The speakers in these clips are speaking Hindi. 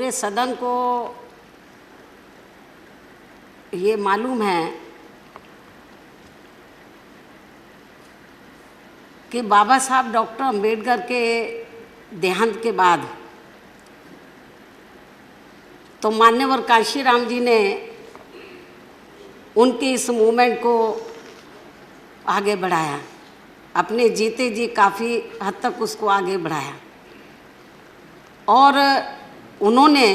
पूरे सदन को ये मालूम है कि बाबा साहब डॉक्टर अंबेडकर के देहांत के बाद तो मान्यवर कांशीराम जी ने उनके इस मूवमेंट को आगे बढ़ाया, अपने जीते जी काफ़ी हद तक उसको आगे बढ़ाया। और उन्होंने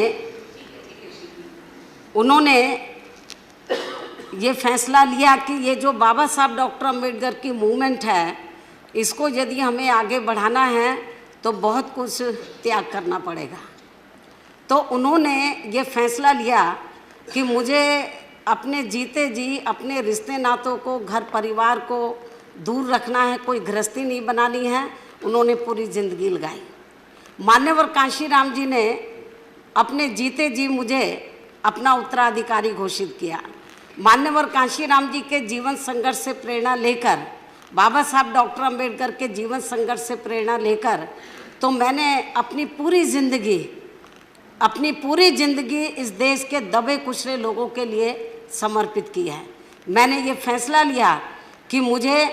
ये फैसला लिया कि ये जो बाबा साहब डॉक्टर अंबेडकर की मूवमेंट है, इसको यदि हमें आगे बढ़ाना है तो बहुत कुछ त्याग करना पड़ेगा। तो उन्होंने ये फैसला लिया कि मुझे अपने जीते जी अपने रिश्ते नातों को, घर परिवार को दूर रखना है, कोई गृहस्थी नहीं बनानी है। उन्होंने पूरी ज़िंदगी लगाई। मान्यवर कांशीराम जी ने अपने जीते जी मुझे अपना उत्तराधिकारी घोषित किया। मान्यवर कांशीराम जी के जीवन संघर्ष से प्रेरणा लेकर, बाबा साहब डॉक्टर अंबेडकर के जीवन संघर्ष से प्रेरणा लेकर तो मैंने अपनी पूरी ज़िंदगी इस देश के दबे कुचले लोगों के लिए समर्पित की है। मैंने ये फैसला लिया कि मुझे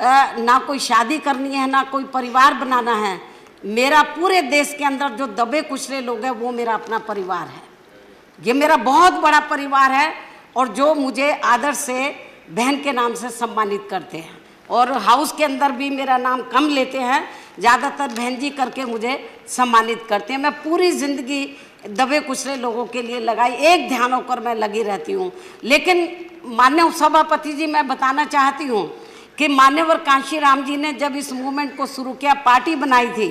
ना कोई शादी करनी है, ना कोई परिवार बनाना है। मेरा पूरे देश के अंदर जो दबे कुचले लोग हैं वो मेरा अपना परिवार है। ये मेरा बहुत बड़ा परिवार है और जो मुझे आदर से बहन के नाम से सम्मानित करते हैं और हाउस के अंदर भी मेरा नाम कम लेते हैं, ज़्यादातर बहन जी करके मुझे सम्मानित करते हैं। मैं पूरी ज़िंदगी दबे कुचले लोगों के लिए लगाई, एक ध्यान होकर मैं लगी रहती हूँ। लेकिन माननीय उपसभापति जी, मैं बताना चाहती हूँ कि मान्यवर कांशीराम जी ने जब इस मूवमेंट को शुरू किया, पार्टी बनाई थी,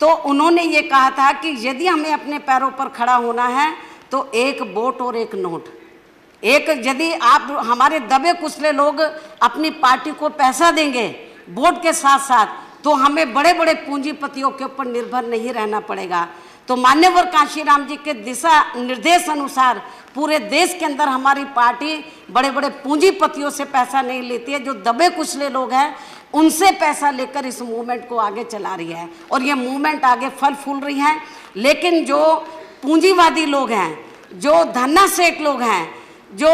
तो उन्होंने ये कहा था कि यदि हमें अपने पैरों पर खड़ा होना है तो एक वोट और एक नोट। यदि आप हमारे दबे कुचले लोग अपनी पार्टी को पैसा देंगे वोट के साथ साथ, तो हमें बड़े बड़े पूंजीपतियों के ऊपर निर्भर नहीं रहना पड़ेगा। तो मान्यवर कांशीराम जी के दिशा निर्देश अनुसार पूरे देश के अंदर हमारी पार्टी बड़े बड़े पूंजीपतियों से पैसा नहीं लेती है। जो दबे कुचले लोग हैं उनसे पैसा लेकर इस मूवमेंट को आगे चला रही है और ये मूवमेंट आगे फल फूल रही है। लेकिन जो पूंजीवादी लोग हैं, जो धन्ना सेठ लोग हैं, जो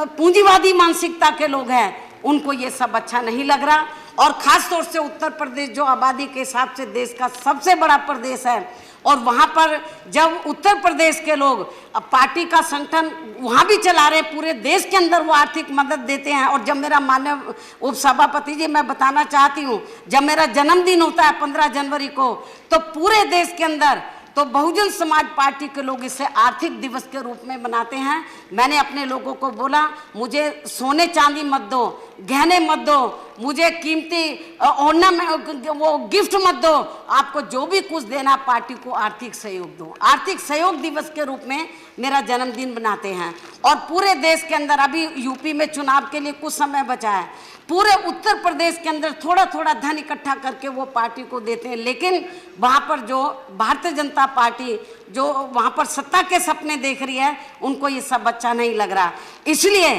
पूंजीवादी मानसिकता के लोग हैं, उनको ये सब अच्छा नहीं लग रहा। और ख़ास तौर से उत्तर प्रदेश जो आबादी के हिसाब से देश का सबसे बड़ा प्रदेश है, और वहाँ पर जब उत्तर प्रदेश के लोग पार्टी का संगठन वहाँ भी चला रहे हैं, पूरे देश के अंदर वो आर्थिक मदद देते हैं। और जब मेरा माननीय उपसभापति जी, मैं बताना चाहती हूँ, जब मेरा जन्मदिन होता है 15 जनवरी को, तो पूरे देश के अंदर तो बहुजन समाज पार्टी के लोग इसे आर्थिक दिवस के रूप में मनाते हैं। मैंने अपने लोगों को बोला, मुझे सोने चांदी मत दो, गहने मत दो, मुझे कीमती ऑर्नामेंट वो गिफ्ट मत दो, आपको जो भी कुछ देना पार्टी को आर्थिक सहयोग दो। आर्थिक सहयोग दिवस के रूप में मेरा जन्मदिन मनाते हैं। और पूरे देश के अंदर अभी यूपी में चुनाव के लिए कुछ समय बचा है, पूरे उत्तर प्रदेश के अंदर थोड़ा थोड़ा धन इकट्ठा करके वो पार्टी को देते हैं। लेकिन वहाँ पर जो भारतीय जनता पार्टी जो वहाँ पर सत्ता के सपने देख रही है, उनको ये सब अच्छा नहीं लग रहा। इसलिए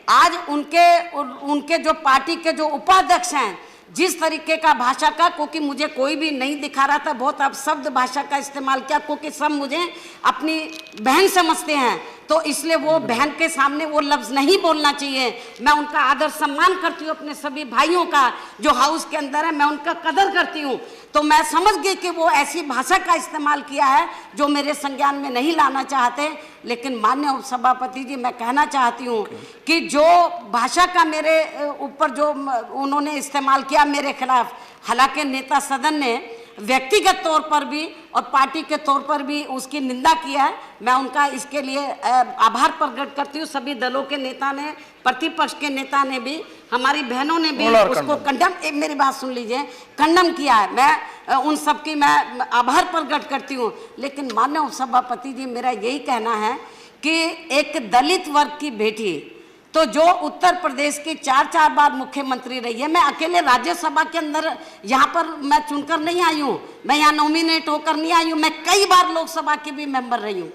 आज उनके जो पार्टी के जो उपाध्यक्ष हैं, जिस तरीके का भाषा का, क्योंकि मुझे कोई भी नहीं दिखा रहा था, बहुत अपशब्द भाषा का इस्तेमाल किया, क्योंकि सब मुझे अपनी बहन समझते हैं, तो इसलिए वो बहन के सामने वो लफ्ज़ नहीं बोलना चाहिए। मैं उनका आदर सम्मान करती हूँ, अपने सभी भाइयों का जो हाउस के अंदर है, मैं उनका कदर करती हूँ। तो मैं समझ गई कि वो ऐसी भाषा का इस्तेमाल किया है जो मेरे संज्ञान में नहीं लाना चाहते। लेकिन माननीय उपसभापति जी, मैं कहना चाहती हूँ कि जो भाषा का मेरे ऊपर जो उन्होंने इस्तेमाल किया मेरे खिलाफ, हालांकि नेता सदन ने व्यक्तिगत तौर पर भी और पार्टी के तौर पर भी उसकी निंदा किया है, मैं उनका इसके लिए आभार प्रकट करती हूँ। सभी दलों के नेता ने, प्रतिपक्ष के नेता ने भी, हमारी बहनों ने भी उसको कंडम, मेरी बात सुन लीजिए, कंडम किया है। मैं उन सबकी मैं आभार प्रकट करती हूँ। लेकिन माननीय उपसभापति जी, मेरा यही कहना है कि एक दलित वर्ग की बेटी, तो जो उत्तर प्रदेश की 4 बार मुख्यमंत्री रही है, मैं अकेले राज्यसभा के अंदर यहाँ पर मैं चुनकर नहीं आई हूँ, मैं यहाँ नॉमिनेट होकर नहीं आई हूँ, मैं कई बार लोकसभा की भी मेंबर रही हूँ,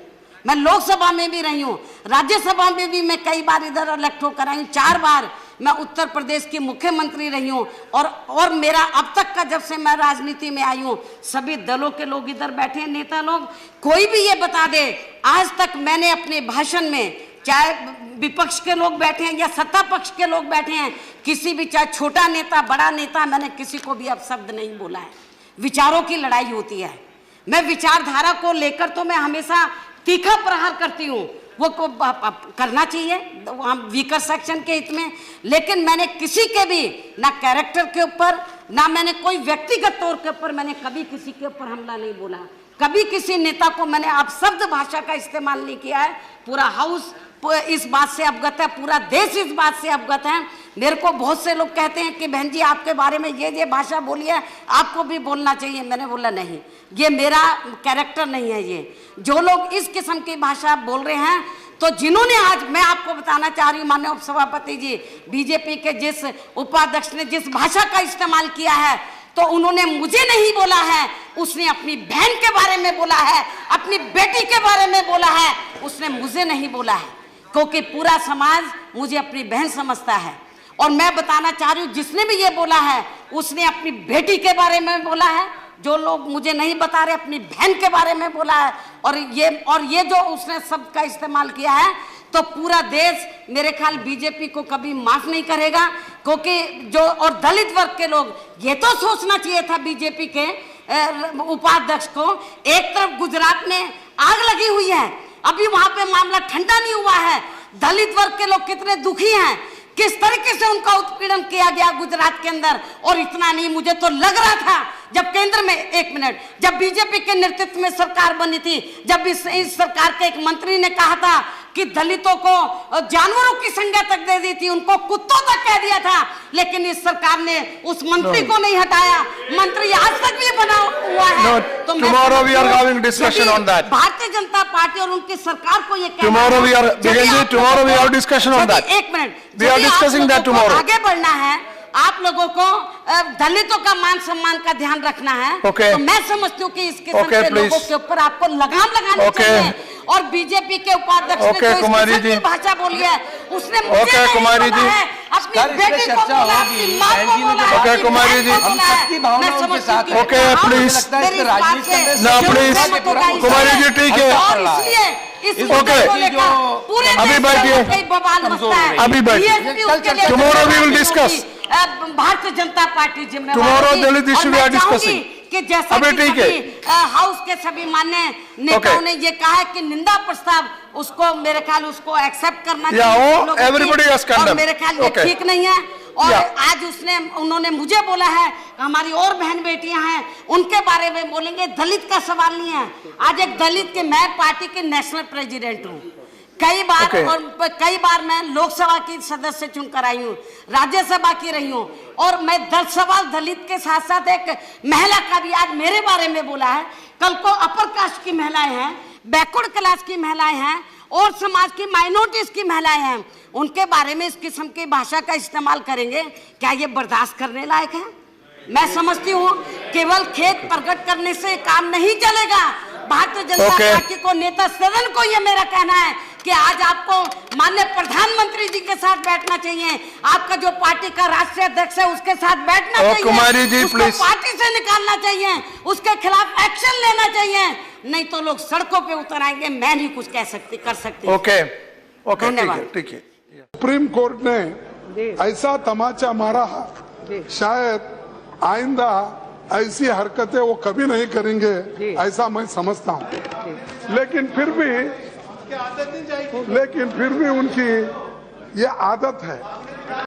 मैं लोकसभा में भी रही हूँ, राज्यसभा में भी मैं कई बार इधर इलेक्ट होकर आई हूँ, 4 बार। मैं उत्तर प्रदेश की मुख्यमंत्री रही हूँ और मेरा अब तक का, जब से मैं राजनीति में आई हूँ, सभी दलों के लोग इधर बैठे हैं, नेता लोग, कोई भी ये बता दे आज तक मैंने अपने भाषण में, चाहे विपक्ष के लोग बैठे हैं या सत्ता पक्ष के लोग बैठे हैं, किसी भी, चाहे छोटा नेता बड़ा नेता, मैंने किसी को भी अपशब्द नहीं बोला है। विचारों की लड़ाई होती है, मैं विचारधारा को लेकर तो मैं हमेशा तीखा प्रहार करती हूँ, वो को करना चाहिए हम वीकर सेक्शन के हित में, लेकिन मैंने किसी के भी ना कैरेक्टर के ऊपर, ना मैंने कोई व्यक्तिगत तौर के ऊपर मैंने कभी किसी के ऊपर हमला नहीं बोला, कभी किसी नेता को मैंने अपशब्द भाषा का इस्तेमाल नहीं किया है। पूरा हाउस इस बात से अवगत है, पूरा देश इस बात से अवगत है। मेरे को बहुत से लोग कहते हैं कि बहन जी आपके बारे में ये भाषा बोली है, आपको भी बोलना चाहिए। मैंने बोला नहीं, ये मेरा कैरेक्टर नहीं है। ये जो लोग इस किस्म की भाषा बोल रहे हैं, तो जिन्होंने, आज मैं आपको बताना चाह रही हूँ माननीय उपसभापति जी, बीजेपी के जिस उपाध्यक्ष ने जिस भाषा का इस्तेमाल किया है, तो उन्होंने मुझे नहीं बोला है, उसने अपनी बहन के बारे में बोला है, अपनी बेटी के बारे में बोला है, उसने मुझे नहीं बोला है, क्योंकि पूरा समाज मुझे अपनी बहन समझता है। और मैं बताना चाह रही हूँ, जिसने भी ये बोला है उसने अपनी बेटी के बारे में बोला है, जो लोग मुझे नहीं बता रहे अपनी बहन के बारे में बोला है। और ये जो उसने शब्द का इस्तेमाल किया है, तो पूरा देश मेरे ख्याल बीजेपी को कभी माफ नहीं करेगा, क्योंकि जो और दलित वर्ग के लोग, ये तो सोचना चाहिए था बीजेपी के उपाध्यक्ष को, एक तरफ गुजरात में आग लगी हुई है, अभी वहां पे मामला ठंडा नहीं हुआ है, दलित वर्ग के लोग कितने दुखी हैं, किस तरीके से उनका उत्पीड़न किया गया गुजरात के अंदर। और इतना नहीं, मुझे तो लग रहा था जब केंद्र में, एक मिनट, जब बीजेपी के नेतृत्व में सरकार बनी थी, जब इस सरकार के एक मंत्री ने कहा था कि दलितों को जानवरों की संज्ञा तक दे दी थी, उनको कुत्तों तक कह दिया था, लेकिन इस सरकार ने उस मंत्री को नहीं हटाया, मंत्री आज तक भी बना हुआ है। तो tomorrow we are having discussion on that. Bharatiya Janata party और उनकी सरकार को ये tomorrow we have discussion on that. एक minute, we are discussing that tomorrow. आगे बढ़ना है, आप लोगों को दलितों का मान सम्मान का ध्यान रखना है। तो मैं समझती हूँ कि इस किस्म के लोगों के ऊपर आपको लगाम लगानी चाहिए। और बीजेपी के उपाध्यक्ष ने जो इस किस्म की भाषा बोली है, उसने मुझे नहीं बोला है, अपनी बेटी को बोला, अपनी माँ को बोला है, कुमारी जी, मैं समझती हूँ प्लीज, कुमारी जी, ठीक है, और इसलिए अभी बैठिए, अभी बैठिए, tomorrow we will discuss. Bharatiya Janata party tomorrow Dalit issue we are discussing. कि जैसा कि हाउस के सभी मान्य नेताओं ने ये कहा है कि निंदा प्रस्ताव उसको, मेरे ख्याल उसको एक्सेप्ट करना चाहिए, और मेरे ख्याल ये ठीक नहीं है। और आज उन्होंने मुझे बोला है, हमारी और बहन बेटियां हैं उनके बारे में बोलेंगे, दलित का सवाल नहीं है। आज एक दलित के, मैं पार्टी के नेशनल प्रेसिडेंट हूँ, कई बार मैं लोकसभा की सदस्य चुनकर आई हूँ, राज्यसभा की रही हूँ, और मैं 10 सवाल दलित के साथ साथ एक महिला का भी आज मेरे बारे में बोला है। कल को अपर कास्ट की महिलाएं हैं, बैकवर्ड क्लास की महिलाएं हैं, और समाज की माइनॉरिटीज की महिलाएं हैं, उनके बारे में इस किस्म की भाषा का इस्तेमाल करेंगे, क्या ये बर्दाश्त करने लायक है? मैं समझती हूँ केवल खेद प्रकट करने से काम नहीं चलेगा। भारतीय जनता पार्टी को, नेता सदन को ये मेरा कहना है कि आज आपको माननीय प्रधानमंत्री जी के साथ बैठना चाहिए, आपका जो पार्टी का राष्ट्रीय अध्यक्ष है उसके साथ बैठना चाहिए, उसको पार्टी से निकालना चाहिए, उसके खिलाफ एक्शन लेना चाहिए, नहीं तो लोग सड़कों पे उतर आएंगे। मैं नहीं कुछ कर सकती। धन्यवाद। ठीक है। सुप्रीम कोर्ट ने ऐसा तमाचा मारा, शायद आइंदा ऐसी हरकतें वो कभी नहीं करेंगे, ऐसा मैं समझता हूँ। लेकिन फिर भी उनकी ये आदत है